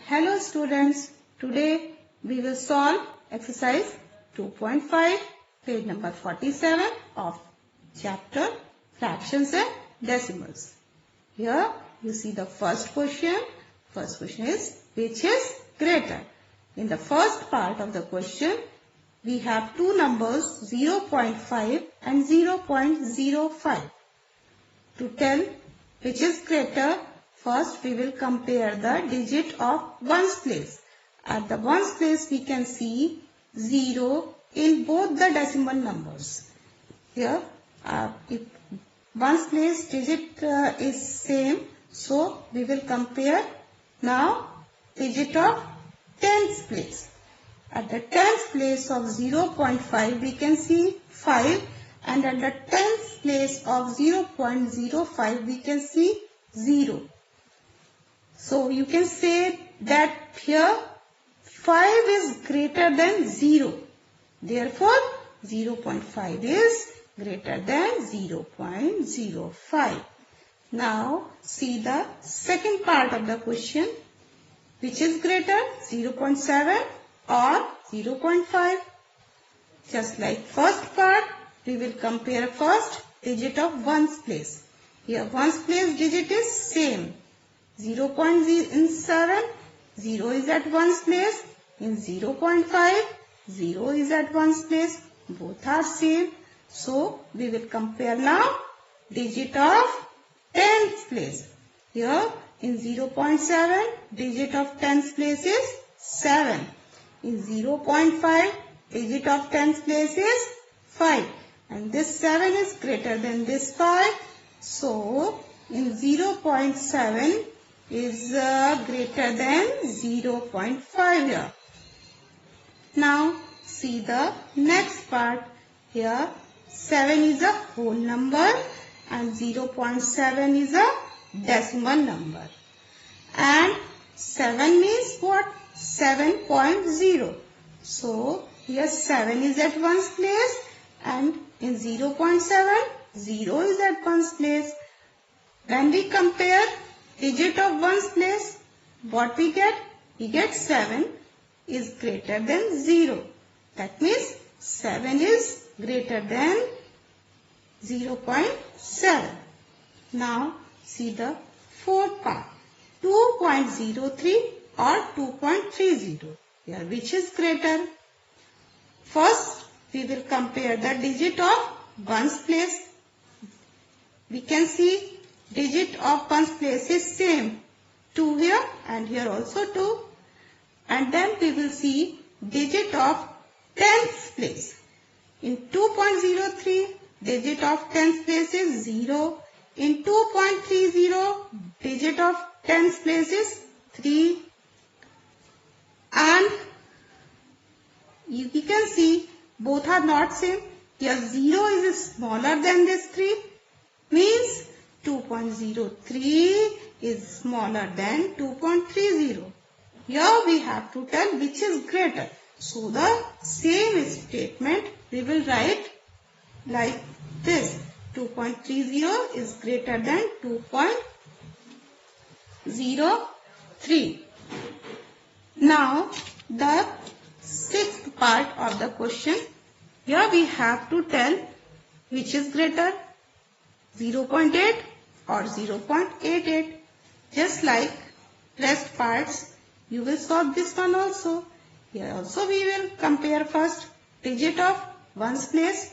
Hello students, today we will solve exercise 2.5, page number 47 of chapter Fractions and Decimals. Here you see the first question. First question is, which is greater? In the first part of the question, we have two numbers 0.5 and 0.05. To tell which is greater, first we will compare the digit of ones place. At the ones place we can see 0 in both the decimal numbers. Here if ones place digit is same, so we will compare now digit of tens place. At the tens place of 0.5 we can see 5, and at the tens place of 0.05 we can see 0. So you can say that here 5 is greater than 0. Therefore 0.5 is greater than 0.05. Now see the second part of the question. Which is greater, 0.7 or 0.5? Just like first part, we will compare first digit of ones place. Here ones place digit is same. 0.7, 0 is at ones place. In 0.5, 0 is at ones place. Both are same. So we will compare now digit of tens place. Here in 0.7, digit of tens place is 7. In 0.5, digit of tens place is 5. And this 7 is greater than this 5. So in 0.7 is greater than 0.5 here. Now see the next part. Here 7 is a whole number and 0.7 is a decimal number. And 7 means what? 7.0. So here 7 is at ones place, and in 0.7, 0 is at ones place. When we compare digit of ones place, what we get? We get 7 is greater than 0. That means 7 is greater than 0.7. Now see the fourth part. 2.03 or 2.30. Here which is greater? First we will compare the digit of ones place. We can see digit of ones place is same. 2 here and here also 2. And then we will see digit of tens place. In 2.03, digit of tens place is 0. In 2.30, digit of tens place is 3. And you can see both are not same. Here 0 is smaller than this 3. Means 2.03 is smaller than 2.30. Here we have to tell which is greater. So the same statement we will write like this. 2.30 is greater than 2.03. Now the sixth part of the question. Here we have to tell which is greater, 0.8 or 0.88. Just like rest parts, you will solve this one also. Here also we will compare first digit of ones place.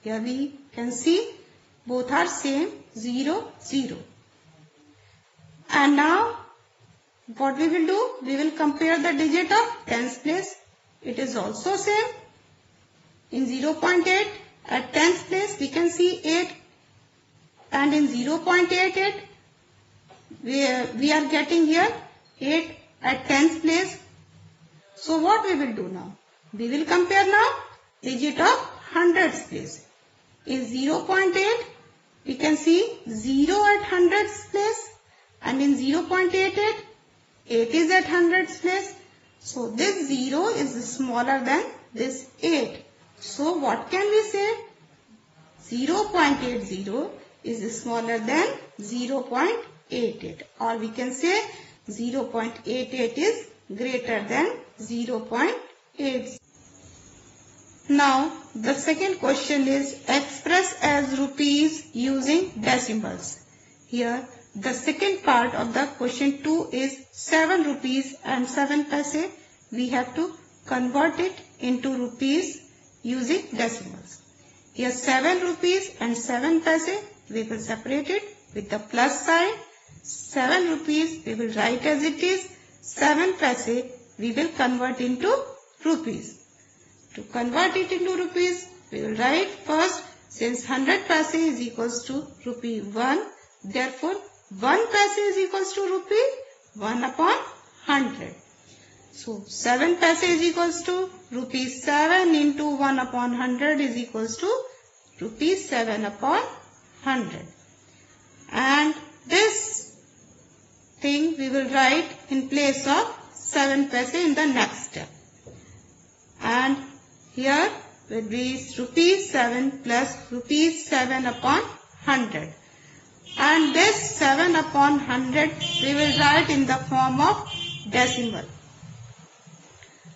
Here we can see both are same, 0, 0. And now what we will do? We will compare the digit of tens place. It is also same. In 0.8 at tens place we can see 8. And in 0.88 we are getting here 8 at tens place. So what we will do now? We will compare now digit of hundreds place. In 0.8 we can see 0 at hundreds place, and in 0.88 8 is at hundreds place. So this 0 is smaller than this 8. So what can we say? 0.80 is smaller than 0.88, or we can say 0.88 is greater than 0.8. Now the second question is express as rupees using decimals. Here the second part of the question 2 is 7 rupees and 7 paise. We have to convert it into rupees using decimals. Here 7 rupees and 7 paise, we will separate it with the plus sign. 7 rupees we will write as it is. 7 paise we will convert into rupees. To convert it into rupees, we will write first, since 100 paise is equals to rupee 1, therefore 1 paise is equals to rupee 1 upon 100. So 7 paise is equals to rupees 7 into 1 upon 100 is equals to rupees 7 upon 100. And this thing we will write in place of 7 paise in the next step. And here will be rupees 7 plus rupees 7 upon 100. And this 7 upon 100 we will write in the form of decimal.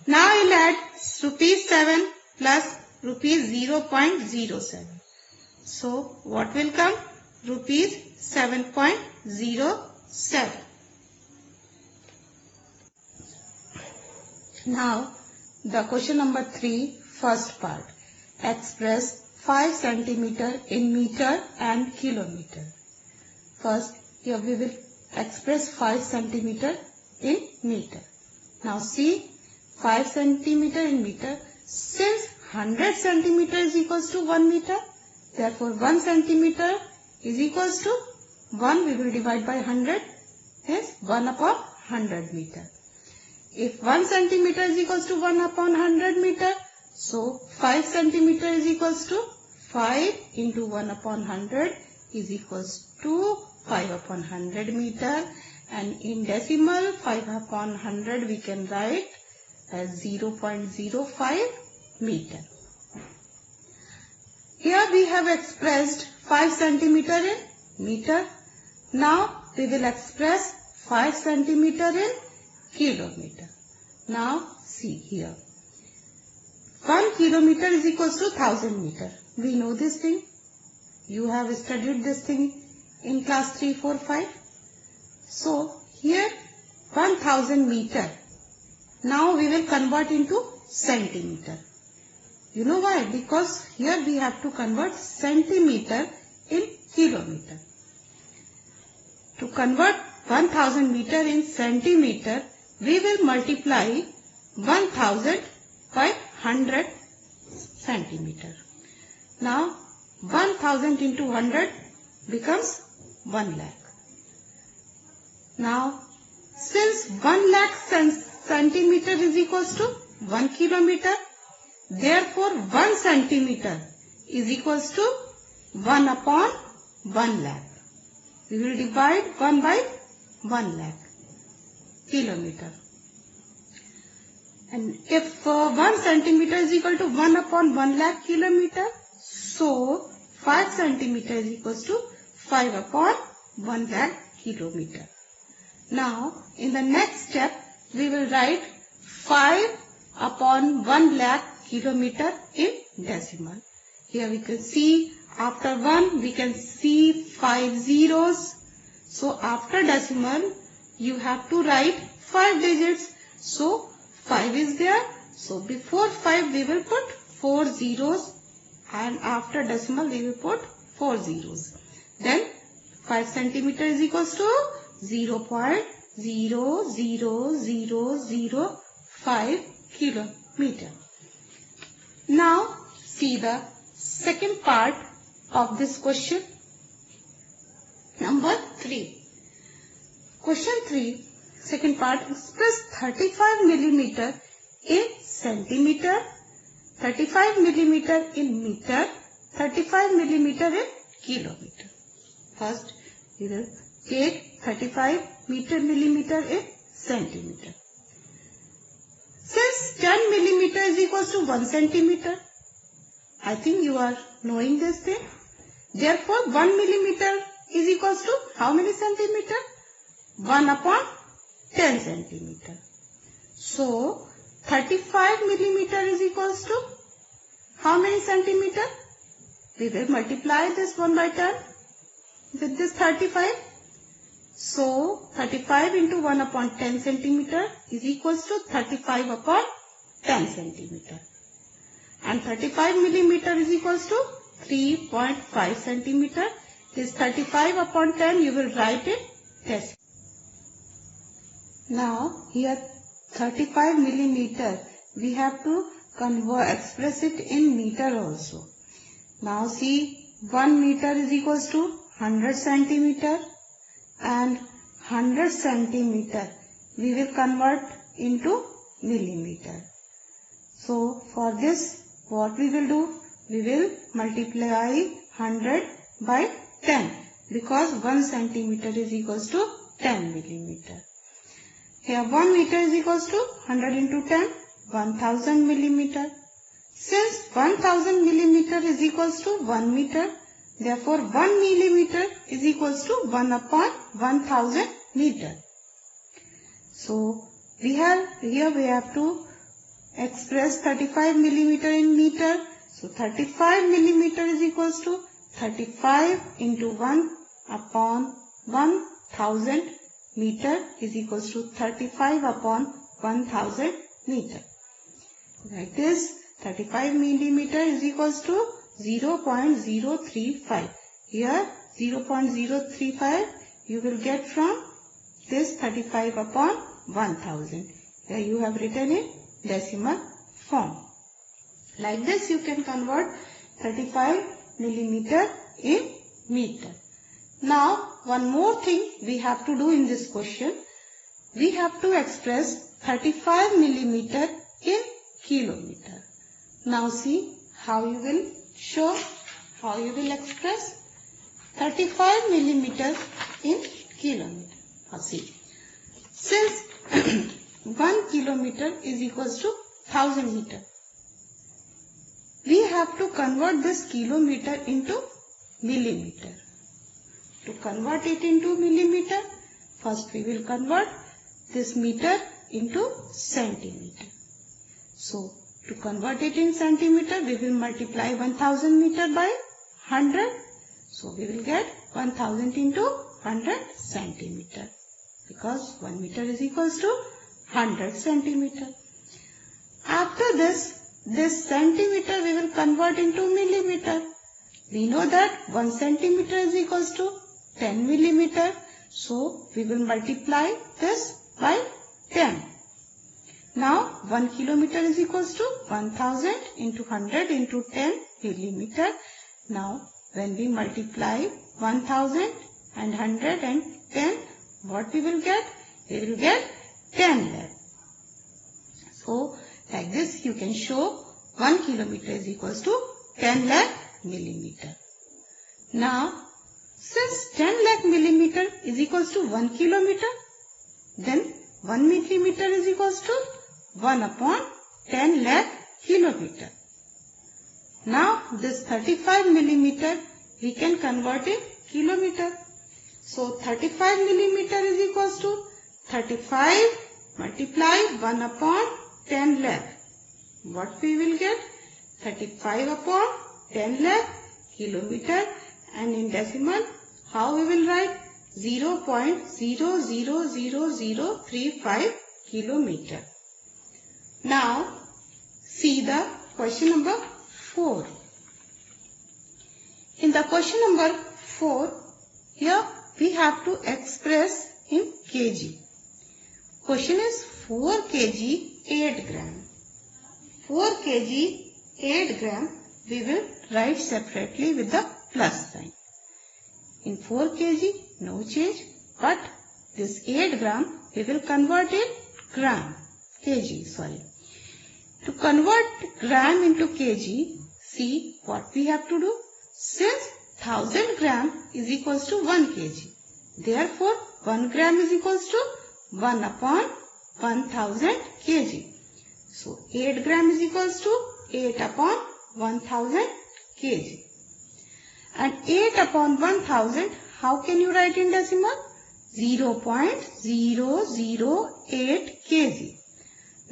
Now I will add rupees 7 plus rupees 0.07. So what will come? Rupees 7.07. Now the question number 3, first part. Express 5 centimeter in meter and kilometer. First, here we will express 5 centimeter in meter. Now see, 5 centimeter in meter, since 100 centimeter is equals to 1 meter, therefore 1 centimeter is equals to 1, we will divide by 100, is 1 upon 100 meter. If 1 centimeter is equals to 1 upon 100 meter, so 5 centimeter is equals to 5 into 1 upon 100 is equals to 5 upon 100 meter, and in decimal 5 upon 100 we can write as 0.05 meter. Here we have expressed 5 centimeter in meter. Now we will express 5 centimeter in kilometer. Now see here. 1 kilometer is equals to 1000 meter. We know this thing. You have studied this thing in class 3, 4, 5. So here 1000 meter. Now we will convert into centimeter. You know why? Because here we have to convert centimeter in kilometer. To convert 1000 meter in centimeter, we will multiply 1000 by 100 centimeter. Now 1000 into 100 becomes 1 lakh. Now since 1 lakh centimeter is equals to 1 kilometer, therefore 1 centimeter is equals to 1 upon 1 lakh. We will divide 1 by 1 lakh kilometer. And if 1 centimeter is equal to 1 upon 1 lakh kilometer, so 5 centimeter is equals to 5 upon 1 lakh kilometer. Now in the next step we will write 5 upon 1 lakh kilometer in decimal. Here we can see after 1 we can see 5 zeros. So after decimal you have to write 5 digits. So 5 is there. So before 5 we will put 4 zeros, and after decimal we will put 4 zeros. Then 5 centimeter is equals to 0.00005 kilometer. Now see the second part of this question. Number 3. Question 3, second part, express 35 millimeter in centimeter, 35 millimeter in meter, 35 millimeter in kilometer. First we will take 35 millimeter in centimeter. Since 10 millimeter is equals to 1 centimeter, I think you are knowing this thing. Therefore 1 millimeter is equals to how many centimeter? 1 upon 10 centimeter. So 35 millimeter is equals to how many centimeter? We will multiply this 1 by 10 with this 35. So 35 into 1 upon 10 centimeter is equals to 35 upon 10 centimeter. And 35 millimeter is equals to 3.5 centimeter. This 35 upon 10 you will write it decimal. Now here 35 millimeter we have to express it in meter also. Now see, 1 meter is equals to 100 centimeter and 100 centimeter we will convert into millimeter. So for this what we will do? We will multiply 100 by 10 because 1 centimeter is equals to 10 millimeter. Here 1 meter is equals to 100 into 10, 1000 millimeter. Since 1000 millimeter is equals to 1 meter, therefore 1 millimeter is equals to 1 upon 1000 meter. So here we have to express 35 millimeter in meter. So 35 millimeter is equals to 35 into 1 upon 1000 meter is equals to 35 upon 1000 meter. Like this, 35 millimeter is equals to 0.035. Here 0.035 you will get from this 35 upon 1000. Here you have written in decimal form. Like this you can convert 35 millimeter in meter. Now one more thing we have to do in this question. We have to express 35 millimeter in kilometer. Now see how you will show, how you will express 35 millimeter in kilometer. Now see, since 1 kilometer is equals to 1000 meter, we have to convert this kilometer into millimeter. To convert it into millimeter, first we will convert this meter into centimeter. So to convert it in centimeter, we will multiply 1000 meter by 100. So we will get 1000 into 100 centimeter because 1 meter is equals to 100 centimeter. After this centimeter we will convert into millimeter. We know that 1 centimeter is equals to 10 millimeter. So we will multiply this by 10. Now 1 kilometer is equals to 1000 into 100 into 10 millimeter. Now when we multiply 1000 and 100 and 10, what we will get? We will get 10 lakh. So like this you can show 1 kilometer is equals to 10 lakh millimeter. Now since 10 lakh millimeter is equals to 1 kilometer, then 1 millimeter is equals to 1 upon 10 lakh kilometer. Now this 35 millimeter we can convert in kilometer. So 35 millimeter is equals to 35 multiply 1 upon 10 lakh. What we will get? 35 upon 10 lakh kilometer, and in decimal how we will write? 0.00035 kilometer. Now see the question number 4. In the question number 4, here we have to express in kg. Question is 4 kg 8 gram. 4 kg 8 gram we will write separately with the plus sign. In 4 kg no change, but this 8 gram we will convert in kg. To convert gram into kg, see what we have to do. Since 1000 gram is equals to 1 kg, therefore 1 gram is equals to 1 upon 1000 kg. So 8 gram is equals to 8 upon 1000 kg. And 8 upon 1000, how can you write in decimal? 0.008 kg.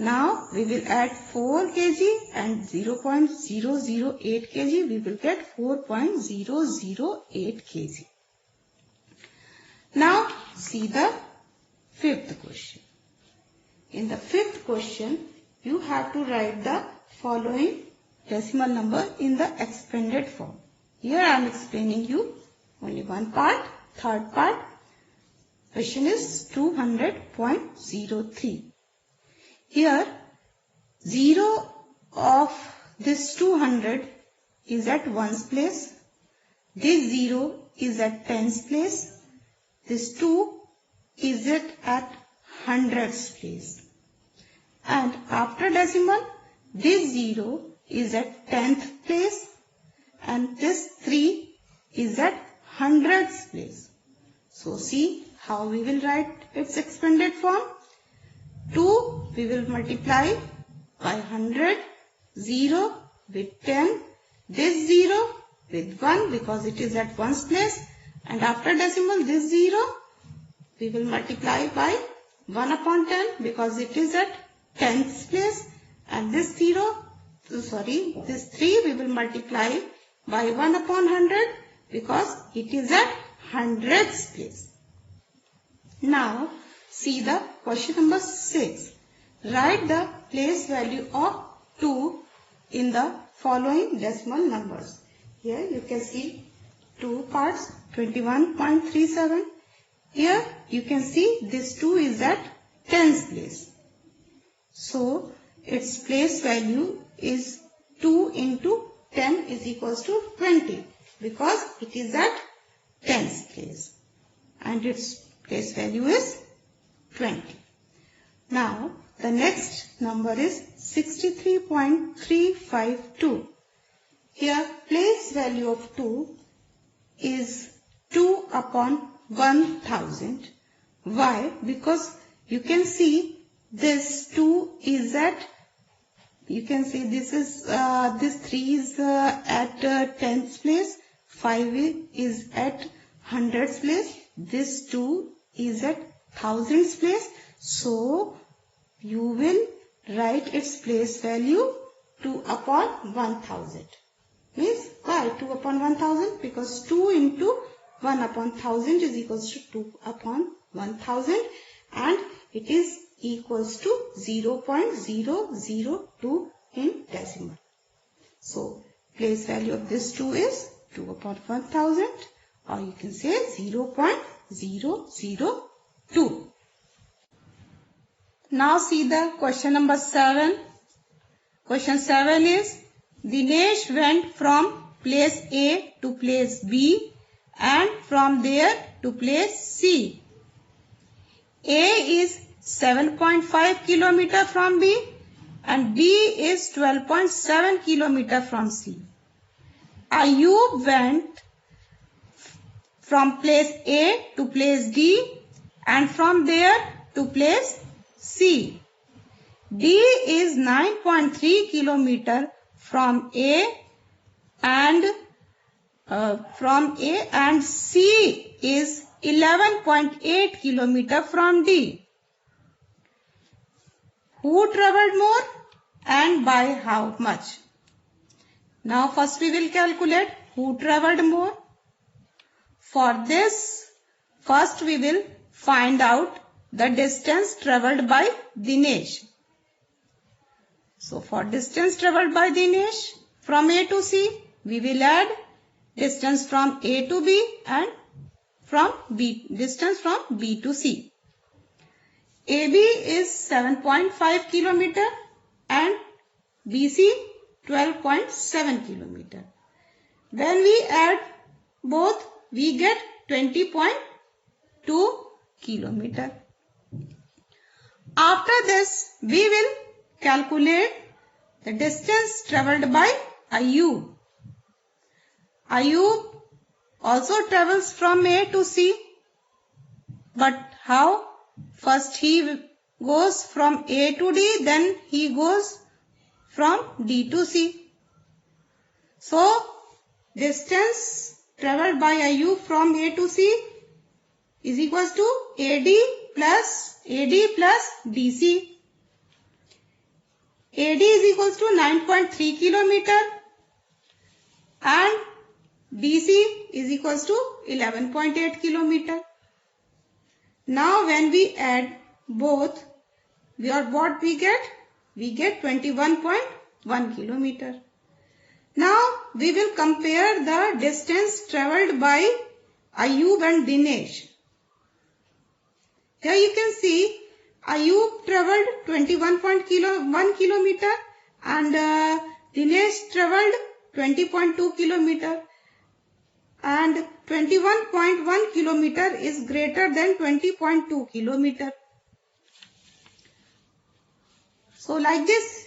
Now we will add 4 kg and 0.008 kg. We will get 4.008 kg. Now see the fifth question. In the fifth question, you have to write the following decimal number in the expanded form. Here I am explaining you only one part. Third part. Question is 200.03. Here 0 of this 200 is at ones place. This 0 is at tens place. This 2 is at hundreds place. And after decimal, this 0 is at tenth place. And this 3 is at hundreds place. So see how we will write its expanded form. 2 we will multiply by 100, 0 with 10, this 0 with 1 because it is at ones place, and after decimal this 0 we will multiply by 1 upon 10 because it is at tenths place, and this 3 we will multiply by 1 upon 100 because it is at hundreds place. Now see the question number 6. Write the place value of 2 in the following decimal numbers. Here you can see 2 parts, 21.37. Here you can see this 2 is at tens place. So its place value is 2 into 10 is equals to 20 because it is at tens place. And its place value is 20. Now the next number is 63.352. Here place value of 2 is 2 upon 1000. Why? Because you can see this 2 is at, you can see this 3 is at tens place, 5 is at hundreds place, this 2 is at thousands place. So you will write its place value 2 upon 1000. Means why 2 upon 1000? Because 2 into 1 upon 1000 is equals to 2 upon 1000, and it is equals to 0.002 in decimal. So place value of this 2 is 2 upon 1000, or you can say 0.002. Now see the question number 7. Question 7 is, Dinesh went from place A to place B and from there to place C. A is 7.5 km from B and B is 12.7 km from C. Ayub went from place A to place D and from there to place C. D is 9.3 km from A and C is 11.8 km from D. Who traveled more and by how much? Now first we will calculate who traveled more. For this, first we will find out the distance traveled by Dinesh. So for distance traveled by Dinesh from A to C, we will add distance from A to B and from B, distance from B to C. AB is 7.5 km and BC 12.7 km. When we add both, we get 20.2 km. After this, we will calculate the distance traveled by Ayub. Ayub also travels from A to C. But how? First he goes from A to D, then he goes from D to C. So, distance traveled by Ayub from A to C is equals to AD plus DC. AD is equals to 9.3 kilometer and BC is equals to 11.8 kilometer. Now when we add both, what we get? We get 21.1 kilometer. Now we will compare the distance travelled by Ayub and Dinesh. Here you can see Ayub travelled 21.1 kilometer and Dinesh travelled 20.2 kilometer, and 21.1 kilometer is greater than 20.2 kilometer. So like this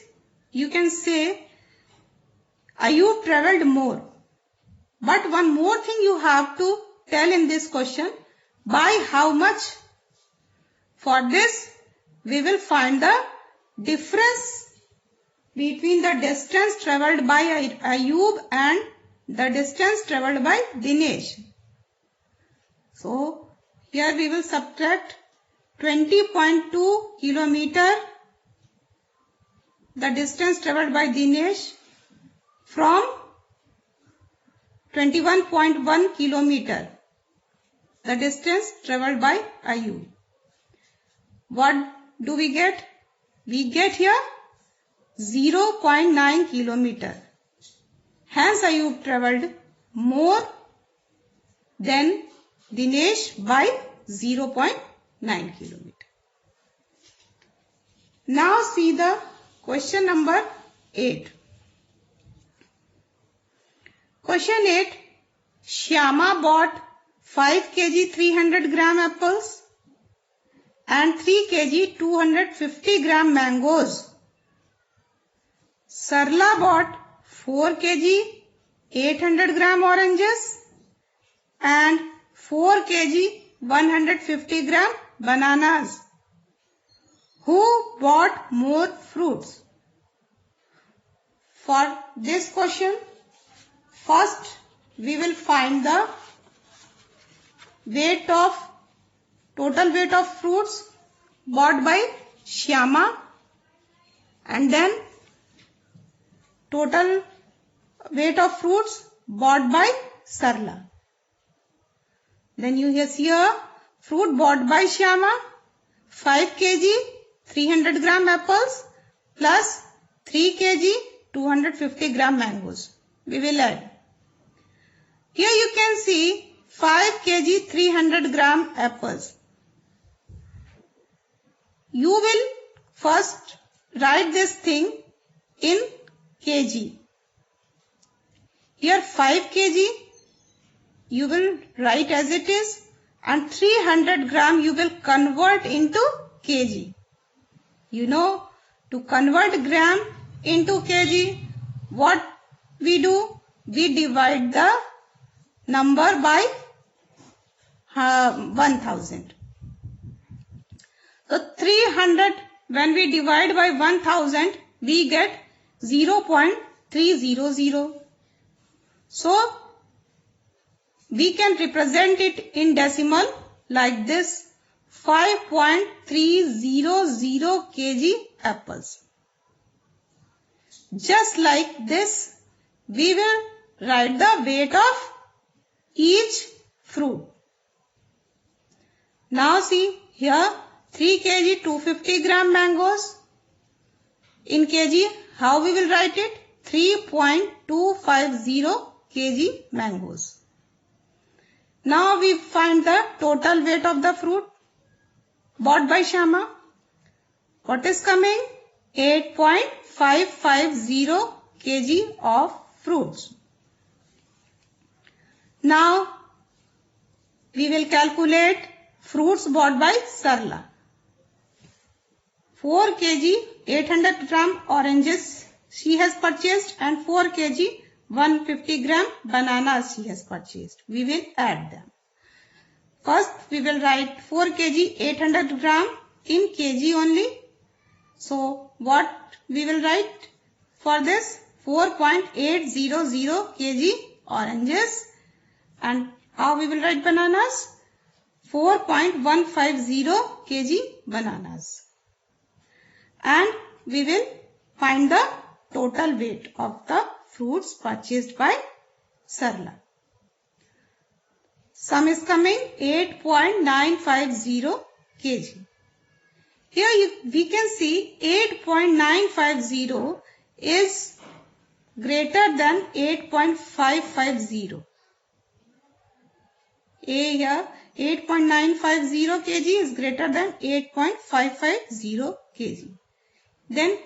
you can say Ayub travelled more. But one more thing you have to tell in this question, by how much? For this we will find the difference between the distance travelled by Ayub and the distance travelled by Dinesh. So here we will subtract 20.2 kilometer, the distance travelled by Dinesh, from 21.1 kilometer, the distance travelled by Ayub. What do we get? We get here 0.9 kilometer. Hence Ayub travelled more than Dinesh by 0.9 kilometer. Now see the question number 8. Question 8. Shyama bought 5 kg 300 gram apples and 3 kg 250 gram mangoes. Sarla bought 4 kg 800 gram oranges and 4 kg 150 gram bananas. Who bought more fruits? For this question, first we will find the total weight of fruits bought by Shyama, and then total weight of fruits bought by Sarla. Then you see here fruit bought by Shyama, 5 kg 300 gram apples plus 3 kg 250 gram mangoes. We will add. Here you can see 5 kg 300 gram apples. You will first write this thing in kg. Here 5 kg you will write as it is, and 300 gram you will convert into kg. You know, to convert gram into kg, what we do? We divide the number by 1000. So 300, when we divide by 1000, we get 0.300. So we can represent it in decimal like this: 5.300 kg apples. Just like this, we will write the weight of each fruit. Now see here 3 kg 250 gram mangoes. In kg, how we will write it? 3.250 kg mangoes. Now we find the total weight of the fruit bought by Shyama. What is coming? 8.550 kg of fruits. Now we will calculate fruits bought by Sarla. 4 kg 800 gram oranges she has purchased and 4 kg 150 gram bananas she has purchased. We will add them. First we will write 4 kg 800 gram in kg only. So what we will write for this? 4.800 kg oranges. And how we will write bananas? 4.150 kg bananas. And we will Find the total weight of the fruits purchased by Sarla. Sum is coming 8.950 kg. Here we can see 8.950 is greater than 8.550. Here 8.950 kg is greater than 8.550 kg. Then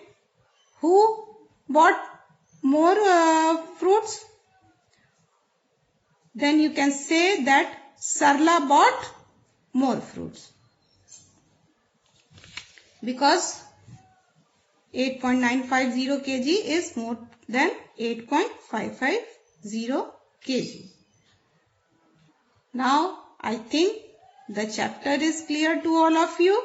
who bought more fruits? Then you can say that Sarla bought more fruits. Because 8.950 kg is more than 8.550 kg. Now I think the chapter is clear to all of you.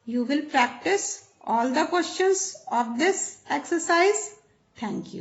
You will practice all the questions of this exercise. Thank you.